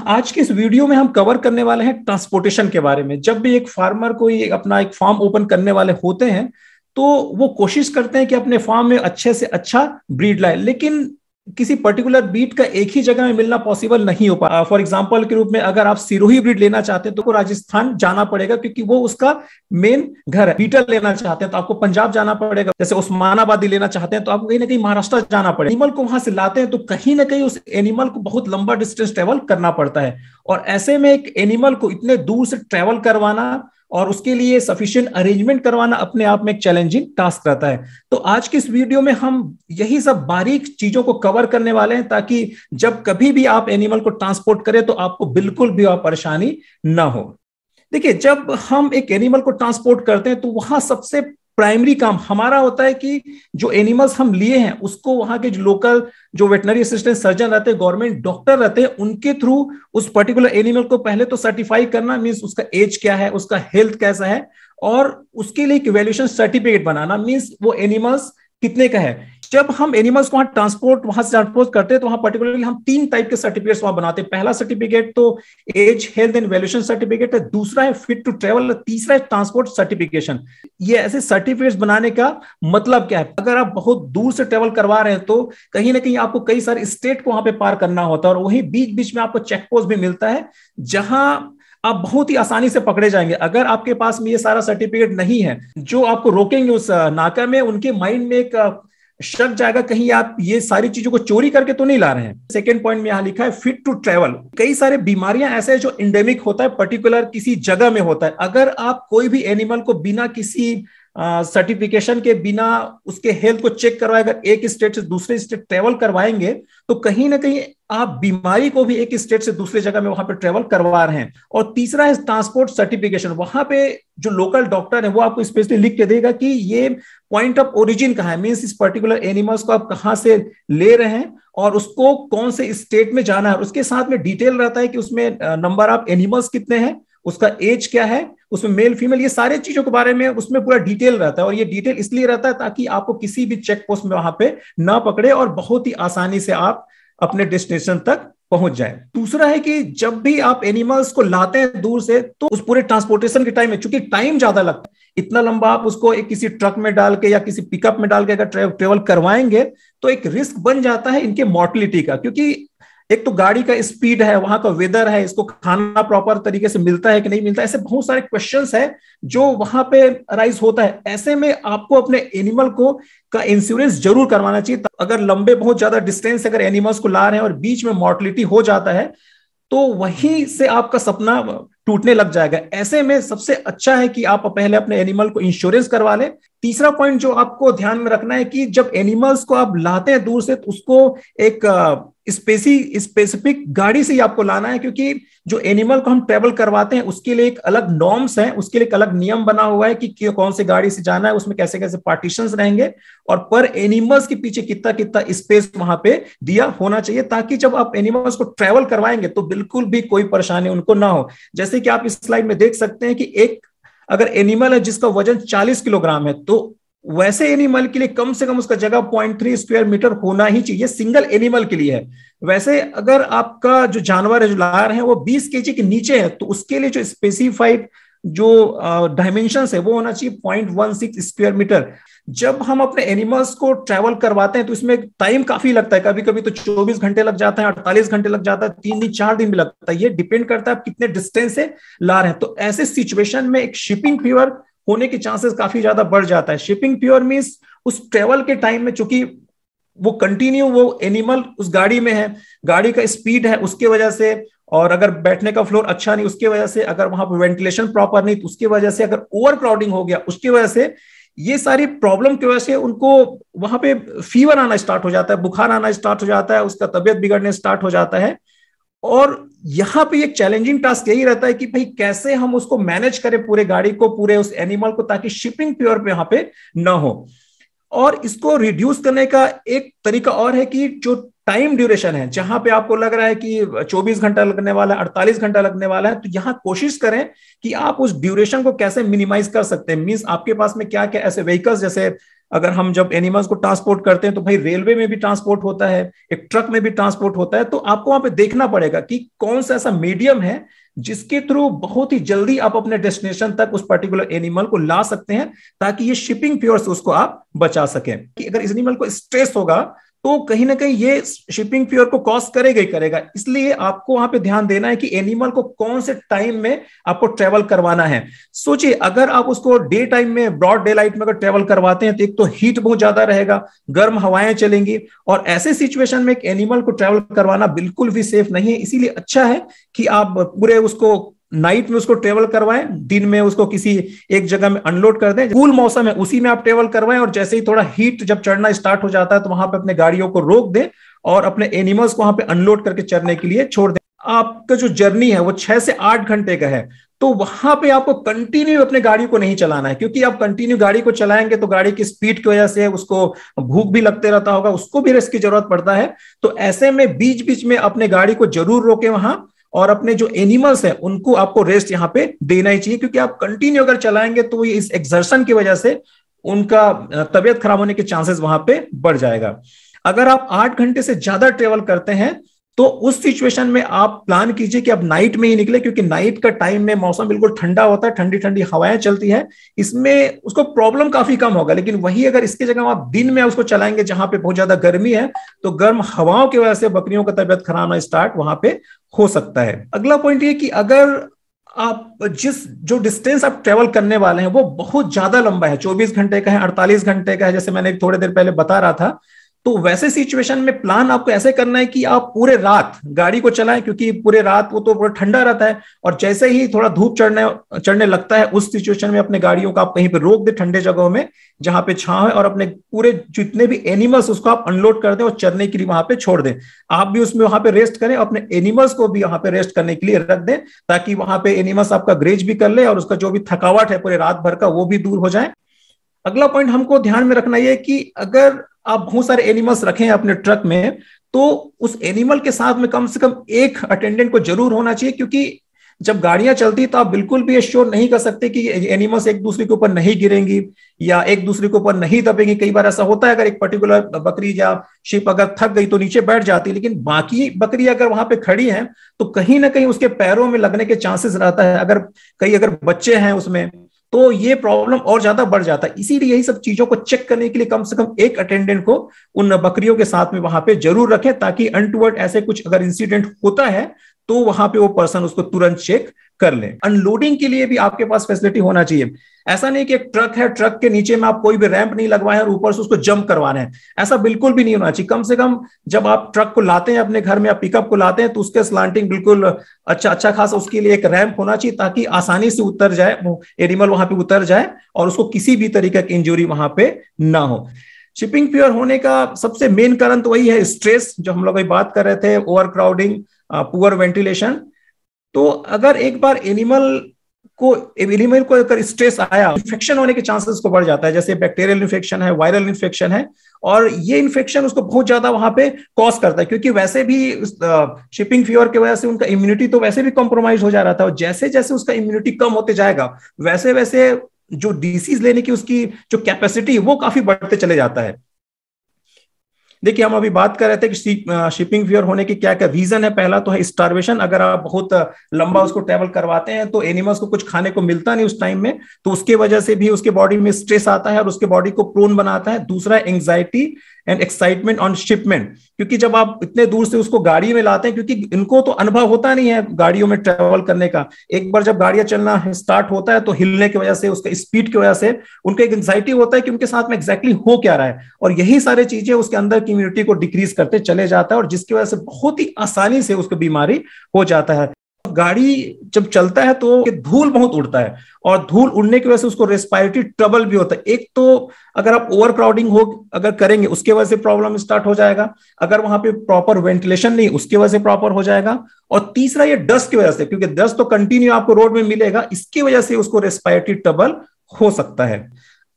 आज के इस वीडियो में हम कवर करने वाले हैं ट्रांसपोर्टेशन के बारे में। जब भी एक फार्मर कोई अपना एक फार्म ओपन करने वाले होते हैं तो वो कोशिश करते हैं कि अपने फार्म में अच्छे से अच्छा ब्रीड लाए, लेकिन किसी पर्टिकुलर ब्रीड का एक ही जगह में मिलना पॉसिबल नहीं हो पा। फॉर एग्जांपल के रूप में अगर आप सिरोही ब्रीड लेना चाहते हैं तो राजस्थान जाना पड़ेगा क्योंकि वो उसका मेन घर है। बीटल लेना चाहते हैं तो आपको पंजाब जाना पड़ेगा। जैसे उस्मानाबादी लेना चाहते हैं तो आपको कहीं ना कहीं महाराष्ट्र जाना पड़ेगा। एनिमल को वहां से लाते हैं तो कहीं ना कहीं उस एनिमल को बहुत लंबा डिस्टेंस ट्रेवल करना पड़ता है, और ऐसे में एक एनिमल को इतने दूर से ट्रेवल करवाना और उसके लिए सफिशिएंट अरेंजमेंट करवाना अपने आप में एक चैलेंजिंग टास्क रहता है। तो आज की इस वीडियो में हम यही सब बारीक चीजों को कवर करने वाले हैं ताकि जब कभी भी आप एनिमल को ट्रांसपोर्ट करें तो आपको बिल्कुल भी परेशानी ना हो। देखिए, जब हम एक एनिमल को ट्रांसपोर्ट करते हैं तो वहां सबसे प्राइमरी काम हमारा होता है कि जो एनिमल्स हम लिए हैं उसको वहां के जो लोकल जो वेटनरी असिस्टेंट सर्जन रहते हैं, गवर्नमेंट डॉक्टर रहते हैं, उनके थ्रू उस पर्टिकुलर एनिमल को पहले तो सर्टिफाई करना, मींस उसका एज क्या है, उसका हेल्थ कैसा है, और उसके लिए एक इवैल्यूएशन सर्टिफिकेट बनाना, मींस वो एनिमल्स कितने का है। जब हम एनिमल्स को वहां से ट्रांसपोर्ट करते हैं तो वहां पर्टिकुलरली हम 3 टाइप के सर्टिफिकेट्स वहां बनाते हैं। पहला सर्टिफिकेट तो age health and valuation certificate है, दूसरा है फिट टू ट्रेवल, तीसरा है ट्रांसपोर्ट सर्टिफिकेशन। ये ऐसे सर्टिफिकेट्स बनाने का मतलब क्या है? अगर आप बहुत दूर से ट्रेवल करवा रहे हैं तो कहीं ना कहीं आपको कई सारे स्टेट को वहां पे पार करना होता है, और वहीं बीच बीच में आपको चेक पोस्ट भी मिलता है जहां आप बहुत ही आसानी से पकड़े जाएंगे। अगर आपके पास में ये सारा सर्टिफिकेट नहीं है, जो आपको रोकेंगे उस नाका में, उनके माइंड में एक शक जाएगा कहीं आप ये सारी चीजों को चोरी करके तो नहीं ला रहे हैं। सेकंड पॉइंट में यहां लिखा है फिट टू ट्रेवल। कई सारे बीमारियां ऐसे हैं जो इंडेमिक होता है, पर्टिकुलर किसी जगह में होता है। अगर आप कोई भी एनिमल को बिना किसी सर्टिफिकेशन के, बिना उसके हेल्थ को चेक करवाए अगर एक स्टेट से दूसरे स्टेट ट्रेवल करवाएंगे तो कहीं ना कहीं आप बीमारी को भी एक स्टेट से दूसरे जगह में वहां पे ट्रेवल करवा रहे हैं। और तीसरा है ट्रांसपोर्ट सर्टिफिकेशन। वहां पे जो लोकल डॉक्टर है वो आपको स्पेशली लिख के देगा कि ये पॉइंट ऑफ ओरिजिन कहाँ है, मींस इस पर्टिकुलर एनिमल्स को आप कहां से ले रहे हैं और उसको कौन से स्टेट में जाना है। उसके साथ में डिटेल रहता है कि उसमें नंबर ऑफ एनिमल्स कितने हैं, उसका एज क्या है, उसमें मेल फीमेल, ये सारे चीजों के बारे में उसमें पूरा डिटेल रहता है। और ये डिटेल इसलिए रहता है ताकि आपको किसी भी चेक पोस्ट में वहां पे ना पकड़े और बहुत ही आसानी से आप अपने डेस्टिनेशन तक पहुंच जाए। दूसरा है कि जब भी आप एनिमल्स को लाते हैं दूर से तो उस पूरे ट्रांसपोर्टेशन के टाइम में, चूंकि टाइम ज्यादा लगता है, इतना लंबा आप उसको एक किसी ट्रक में डाल के या किसी पिकअप में डाल के अगर ट्रेवल करवाएंगे तो एक रिस्क बन जाता है इनके मॉर्टिलिटी का। क्योंकि एक तो गाड़ी का स्पीड है, वहां का वेदर है, इसको खाना प्रॉपर तरीके से मिलता है कि नहीं मिलता, ऐसे बहुत सारे क्वेश्चंस है जो वहां पे अराइज होता है। ऐसे में आपको अपने एनिमल को का इंश्योरेंस जरूर करवाना चाहिए। अगर लंबे बहुत ज्यादा डिस्टेंस अगर एनिमल्स को ला रहे हैं और बीच में मॉर्टिलिटी हो जाता है तो वहीं से आपका सपना टूटने लग जाएगा। ऐसे में सबसे अच्छा है कि आप पहले अपने एनिमल को इंश्योरेंस करवा लें। तीसरा पॉइंट जो आपको ध्यान में रखना है कि जब एनिमल्स को आप लाते हैं दूर से तो उसको एक स्पेसिफिक गाड़ी से ही आपको लाना है, क्योंकि जो एनिमल को हम ट्रेवल करवाते हैं उसके लिए एक अलग नॉर्म्स है, उसके लिए एक अलग नियम बना हुआ है कि कौन सी गाड़ी से जाना है, उसमें कैसे कैसे पार्टीशंस रहेंगे और पर एनिमल्स के पीछे कितना कितना स्पेस वहां पे दिया होना चाहिए, ताकि जब आप एनिमल्स को ट्रेवल करवाएंगे तो बिल्कुल भी कोई परेशानी उनको ना हो। जैसे कि आप इस स्लाइड में देख सकते हैं कि एक अगर एनिमल है जिसका वजन 40 किलोग्राम है तो वैसे एनिमल के लिए कम से कम उसका जगह 0.3 स्क्वायर मीटर होना ही चाहिए, सिंगल एनिमल के लिए है। वैसे अगर आपका जो जानवर है, जो ला रहे हैं, वो 20 केजी के नीचे है तो उसके लिए जो स्पेसिफाइड जो डायमेंशंस है वो होना चाहिए 0.16 स्क्वायर मीटर। जब हम अपने एनिमल्स को ट्रैवल करवाते हैं तो इसमें टाइम काफी लगता है, कभी कभी तो 24 घंटे लग जाता है, 48 घंटे लग जाता है, 3 दिन 4 दिन भी लगता है। ये डिपेंड करता है आप कितने डिस्टेंस से ला रहे हैं। तो ऐसे सिचुएशन में एक शिपिंग फीवर होने के चांसेस काफी ज्यादा बढ़ जाता है। शिपिंग फीवर मींस उस ट्रेवल के टाइम में चूंकि वो कंटिन्यू वो एनिमल उस गाड़ी में है, गाड़ी का स्पीड है उसके वजह से, और अगर बैठने का फ्लोर अच्छा नहीं उसके वजह से, अगर वहां पर वेंटिलेशन प्रॉपर नहीं तो उसकी वजह से, अगर ओवर क्राउडिंग हो गया उसकी वजह से, ये सारी प्रॉब्लम की वजह से उनको वहां पे फीवर आना स्टार्ट हो जाता है, बुखार आना स्टार्ट हो जाता है, उसका तबियत बिगड़ने स्टार्ट हो जाता है। और यहां पे एक चैलेंजिंग टास्क यही रहता है कि भाई कैसे हम उसको मैनेज करें पूरे गाड़ी को, पूरे उस एनिमल को, ताकि शिपिंग फीवर पे यहां पे ना हो। और इसको रिड्यूस करने का एक तरीका और है कि जो टाइम ड्यूरेशन है, जहां पे आपको लग रहा है कि 24 घंटा लगने वाला है, 48 घंटा लगने वाला है, तो यहां कोशिश करें कि आप उस ड्यूरेशन को कैसे मिनिमाइज कर सकते हैं। मींस आपके पास में क्या क्या ऐसे व्हीकल्स जैसे अगर हम जब एनिमल्स को ट्रांसपोर्ट करते हैं तो भाई रेलवे में भी ट्रांसपोर्ट होता है, एक ट्रक में भी ट्रांसपोर्ट होता है, तो आपको वहां पे देखना पड़ेगा कि कौन सा ऐसा मीडियम है जिसके थ्रू बहुत ही जल्दी आप अपने डेस्टिनेशन तक उस पर्टिकुलर एनिमल को ला सकते हैं, ताकि ये शिपिंग फ्यूअर से उसको आप बचा सकें। कि अगर इस एनिमल को स्ट्रेस होगा तो कहीं ना कहीं ये शिपिंग फ्यूअर को कॉस्ट करेगा ही करेगा। इसलिए आपको वहां पे ध्यान देना है कि एनिमल को कौन से टाइम में आपको ट्रेवल करवाना है। सोचिए, अगर आप उसको डे टाइम में, ब्रॉड डे लाइट में अगर ट्रेवल करवाते हैं तो एक तो हीट बहुत ज्यादा रहेगा, गर्म हवाएं चलेंगी, और ऐसे सिचुएशन में एक एनिमल को ट्रेवल करवाना बिल्कुल भी सेफ नहीं है। इसीलिए अच्छा है कि आप पूरे उसको नाइट में उसको ट्रेवल करवाएं, दिन में उसको किसी एक जगह में अनलोड कर दें, कूल मौसम है उसी में आप ट्रेवल करवाएं, और जैसे ही थोड़ा हीट जब चढ़ना स्टार्ट हो जाता है तो वहां पे अपने गाड़ियों को रोक दें और अपने एनिमल्स को वहां पे अनलोड करके चरने के लिए छोड़ दें। आपका जो जर्नी है वो 6 से 8 घंटे का है, तो वहां पे आपको कंटिन्यू अपने गाड़ी को नहीं चलाना है, क्योंकि आप कंटिन्यू गाड़ी को चलाएंगे तो गाड़ी की स्पीड की वजह से उसको भूख भी लगते रहता होगा, उसको भी रेस्ट की जरूरत पड़ता है। तो ऐसे में बीच बीच में अपने गाड़ी को जरूर रोके वहां, और अपने जो एनिमल्स हैं उनको आपको रेस्ट यहाँ पे देना ही चाहिए, क्योंकि आप कंटिन्यू अगर चलाएंगे तो इस एक्सर्शन की वजह से उनका तबियत खराब होने के चांसेस वहां पे बढ़ जाएगा। अगर आप 8 घंटे से ज्यादा ट्रेवल करते हैं तो उस सिचुएशन में आप प्लान कीजिए कि आप नाइट में ही निकले, क्योंकि नाइट का टाइम में मौसम बिल्कुल ठंडा होता है, ठंडी ठंडी हवाएं चलती है, इसमें उसको प्रॉब्लम काफी कम होगा। लेकिन वही अगर इसके जगह आप दिन में उसको चलाएंगे जहां पे बहुत ज्यादा गर्मी है, तो गर्म हवाओं की वजह से बकरियों का तबियत खराब होना स्टार्ट वहां पे हो सकता है। अगला पॉइंट ये कि अगर आप जो डिस्टेंस आप ट्रेवल करने वाले हैं वो बहुत ज्यादा लंबा है, 24 घंटे का है, 48 घंटे का है, जैसे मैंने थोड़ी देर पहले बता रहा था, तो वैसे सिचुएशन में प्लान आपको ऐसे करना है कि आप पूरे रात गाड़ी को चलाएं, क्योंकि पूरे रात वो तो पूरा ठंडा रहता है, और जैसे ही थोड़ा धूप चढ़ने लगता है उस सिचुएशन में अपने गाड़ियों को आप कहीं पे रोक दे ठंडे जगहों में जहां पे छांव है, और अपने पूरे जितने भी एनिमल्स उसको आप अनलोड कर दें और चरने के लिए वहां पे छोड़ दें। आप भी उसमें वहां पे रेस्ट करें, अपने एनिमल्स को भी वहां पे रेस्ट करने के लिए रख दें, ताकि वहां पे एनिमल्स आपका ग्रेज भी कर ले और उसका जो भी थकावट है पूरे रात भर का वो भी दूर हो जाए। अगला पॉइंट हमको ध्यान में रखना यह कि अगर आप बहुत सारे एनिमल्स रखें अपने ट्रक में, तो उस एनिमल के साथ में कम से कम एक अटेंडेंट को जरूर होना चाहिए, क्योंकि जब गाड़ियां चलती तो आप बिल्कुल भी एश्योर नहीं कर सकते कि एनिमल्स एक दूसरे के ऊपर नहीं गिरेंगी या एक दूसरे के ऊपर नहीं दबेंगी। कई बार ऐसा होता है, अगर एक पर्टिकुलर बकरी या शिप अगर थक गई तो नीचे बैठ जाती है, लेकिन बाकी बकरी अगर वहां पे खड़ी हैं तो कहीं ना कहीं उसके पैरों में लगने के चांसेस रहता है। अगर बच्चे हैं उसमें तो ये प्रॉब्लम और ज्यादा बढ़ जाता है। इसीलिए यही सब चीजों को चेक करने के लिए कम से कम एक अटेंडेंट को उन बकरियों के साथ में वहां पे जरूर रखें, ताकि अनटुवर्ड ऐसे कुछ अगर इंसिडेंट होता है तो वहां पे वो पर्सन उसको तुरंत चेक कर ले। अनलोडिंग के लिए भी आपके पास फैसिलिटी होना चाहिए। ऐसा नहीं कि एक ट्रक है, ट्रक के नीचे में आप कोई भी रैंप नहीं लगवाए और ऊपर से उसको जंप करवाना है, ऐसा बिल्कुल भी नहीं होना चाहिए। कम से कम जब आप ट्रक को लाते हैं अपने घर में या पिकअप को लाते हैं तो उसके स्लांटिंग बिल्कुल अच्छा खासा उसके लिए एक रैंप होना चाहिए, ताकि आसानी से उतर जाए वो एनिमल, वहां पे उतर जाए और उसको किसी भी तरीके की इंजरी वहां पे ना हो। शिपिंग फ्यूअर होने का सबसे मेन कारण तो वही है स्ट्रेस, जो हम लोग अभी बात कर रहे थे, ओवर क्राउडिंग, पुअर वेंटिलेशन। तो अगर एक बार एनिमल को अगर स्ट्रेस आया, इन्फेक्शन होने के चांसेस को बढ़ जाता है, जैसे बैक्टीरियल इन्फेक्शन है, वायरल इन्फेक्शन है, और ये इन्फेक्शन उसको बहुत ज्यादा वहां पे कॉज करता है, क्योंकि वैसे भी शिपिंग फीवर की वजह से उनका इम्यूनिटी तो वैसे भी कॉम्प्रोमाइज हो जा रहा था, और जैसे जैसे उसका इम्यूनिटी कम होते जाएगा वैसे वैसे जो डिसीज लेने की उसकी जो कैपेसिटी वो काफी बढ़ते चले जाता है। देखिए, हम अभी बात कर रहे थे कि शिपिंग फीवर होने की क्या क्या रीजन है। पहला तो है स्टार्वेशन। अगर आप बहुत लंबा उसको ट्रेवल करवाते हैं तो एनिमल्स को कुछ खाने को मिलता नहीं उस टाइम में, तो उसके वजह से भी उसके बॉडी में स्ट्रेस आता है और उसके बॉडी को प्रोन बनाता है। दूसरा, anxiety and excitement on shipment, क्योंकि जब आप इतने दूर से उसको गाड़ी में लाते हैं, क्योंकि इनको तो अनुभव होता नहीं है गाड़ियों में ट्रेवल करने का। एक बार जब गाड़ियां चलना स्टार्ट होता है तो हिलने की वजह से, उसका स्पीड की वजह से उनको एक एंग्जाइटी होता है कि उनके साथ में एग्जैक्टली हो क्या रहा है, और यही सारी चीजें उसके अंदर की इम्यूनिटी को डिक्रीज करते चले जाता है, और जिसकी वजह से बहुत ही आसानी से उसको बीमारी हो जाता है। गाड़ी जब चलता है तो धूल बहुत उड़ता है, और धूल उड़ने की वजह से उसको रेस्पिरेटरी ट्रबल भी होता है। एक तो अगर आप ओवर क्राउडिंग अगर करेंगे उसके वजह से प्रॉब्लम स्टार्ट हो जाएगा, अगर वहां पे प्रॉपर वेंटिलेशन नहीं उसकी वजह से प्रॉपर हो जाएगा, और तीसरा ये डस्ट की वजह से, क्योंकि डस्ट तो कंटिन्यू आपको रोड में मिलेगा, इसकी वजह से उसको रेस्पिरेटरी ट्रबल हो सकता है।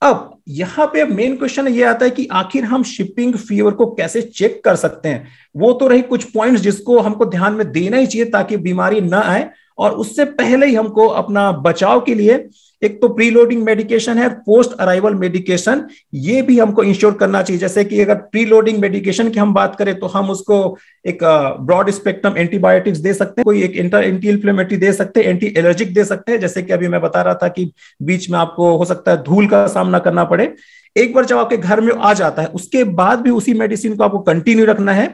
अब यहां पे मेन क्वेश्चन ये आता है कि आखिर हम शिपिंग फीवर को कैसे चेक कर सकते हैं। वो तो रही कुछ पॉइंट्स जिसको हमको ध्यान में देना ही चाहिए ताकि बीमारी ना आए, और उससे पहले ही हमको अपना बचाव के लिए एक तो प्री लोडिंग मेडिकेशन है, पोस्ट अराइवल मेडिकेशन, ये भी हमको इंश्योर करना चाहिए। जैसे कि अगर प्री लोडिंग मेडिकेशन की हम बात करें तो हम उसको एक ब्रॉड स्पेक्ट्रम एंटीबायोटिक्स दे सकते हैं, कोई एक एंटी इन्फ्लेमेटरी दे सकते हैं, एंटी एलर्जिक दे सकते हैं, जैसे कि अभी मैं बता रहा था कि बीच में आपको हो सकता है धूल का सामना करना पड़े। एक बार जब आपके घर में आ जाता है उसके बाद भी उसी मेडिसिन को आपको कंटिन्यू रखना है,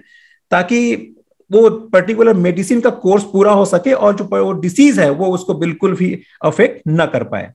ताकि वो पर्टिकुलर मेडिसिन का कोर्स पूरा हो सके और जो डिसीज है वो उसको बिल्कुल भी अफेक्ट न कर पाए।